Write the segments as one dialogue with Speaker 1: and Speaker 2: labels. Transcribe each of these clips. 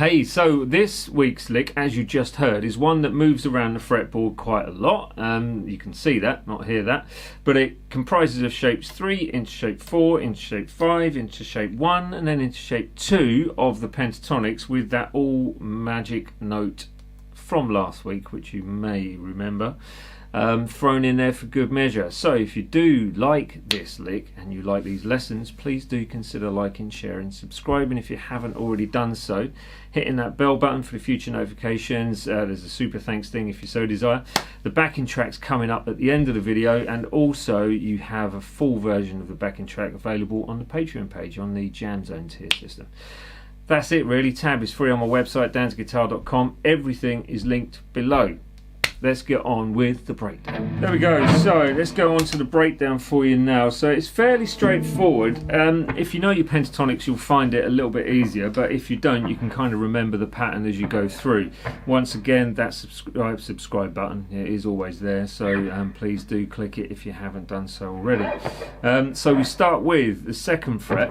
Speaker 1: Hey, so this week's lick, as you just heard, is one that moves around the fretboard quite a lot. You can see that, not hear that, but it comprises of shapes 3 into shape 4, into shape 5, into shape 1, and then into shape 2 of the pentatonics, with that all magic note from last week, which you may remember, thrown in there for good measure. So if you do like this lick and you like these lessons, please do consider liking, sharing, subscribing if you haven't already done so, hitting that bell button for the future notifications. There's a super thanks thing if you so desire. The backing track's coming up at the end of the video, and also you have a full version of the backing track available on the Patreon page on the Jam Zone tier system. That's it really. Tab is free on my website, dansguitar.com. Everything is linked below. Let's get on with the breakdown. There we go. So let's go on to the breakdown for you now. So it's fairly straightforward. If you know your pentatonics, you'll find it a little bit easier, but if you don't, you can kind of remember the pattern as you go through. Once again, that subscribe button, it is always there, so please do click it if you haven't done so already. So we start with the 2nd fret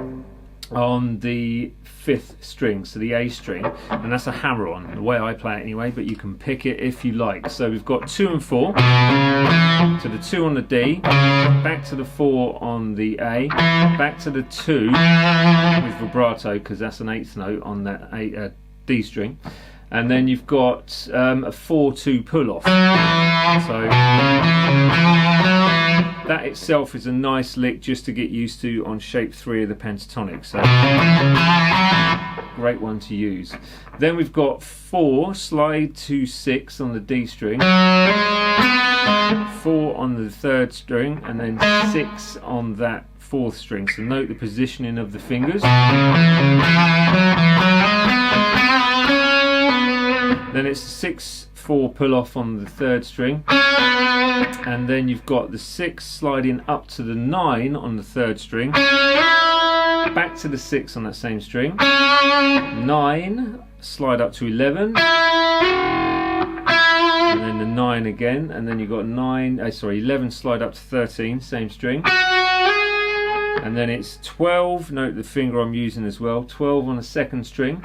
Speaker 1: on the 5th string, so the A string, and that's a hammer-on, the way I play it anyway, but you can pick it if you like. So we've got 2 and 4, to the 2 on the D, back to the 4 on the A, back to the 2 with vibrato, because that's an 8th note on that D string, and then you've got a 4-2 pull-off. So that itself is a nice lick just to get used to on shape 3 of the pentatonic, so great one to use. Then we've got 4 slide to 6 on the D string, 4 on the 3rd string, and then 6 on that 4th string. So note the positioning of the fingers. Then it's 6-4 pull off on the 3rd string, and then you've got the 6 sliding up to the 9 on the 3rd string, back to the 6 on that same string, 9 slide up to 11, and then the 9 again, and then you've got 11 slide up to 13, same string, and then it's 12, note the finger I'm using as well, 12 on the 2nd string,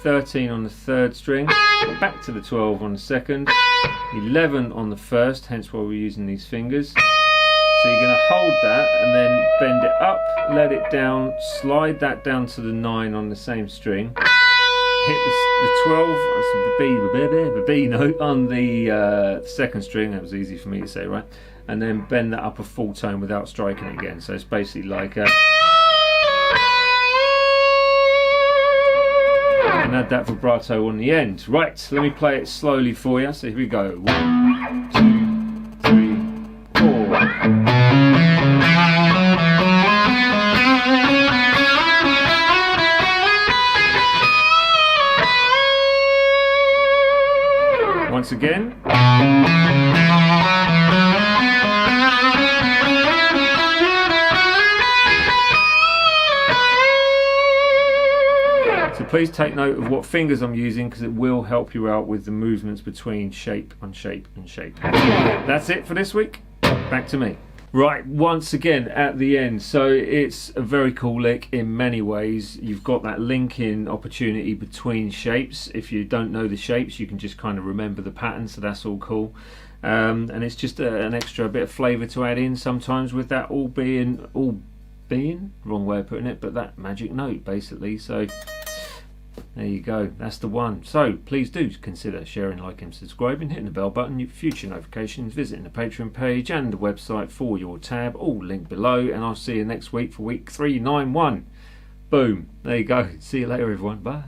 Speaker 1: 13 on the 3rd string, back to the 12 on the 2nd, 11 on the 1st, hence why we're using these fingers. So you're going to hold that and then bend it up, let it down, slide that down to the 9 on the same string, hit the 12, that's the B note on the 2nd string, that was easy for me to say, right? And then bend that up a full tone without striking it again. So it's basically like a... and add that vibrato on the end. Right, so let me play it slowly for you. So here we go. 1, 2, 3, 4. Once again. So please take note of what fingers I'm using, because it will help you out with the movements between shape and shape and shape. That's it for this week. Back to me. Right, once again at the end. So it's a very cool lick in many ways. You've got that linking opportunity between shapes. If you don't know the shapes, you can just kind of remember the pattern, so that's all cool. And it's just an extra bit of flavour to add in sometimes, with that all being, wrong way of putting it, but that magic note basically. So there you go, that's the one. So please do consider sharing, liking, subscribing, hitting the bell button, your future notifications, visiting the Patreon page and the website for your tab, all linked below, and I'll see you next week for week 391. Boom, there you go. See you later everyone, bye.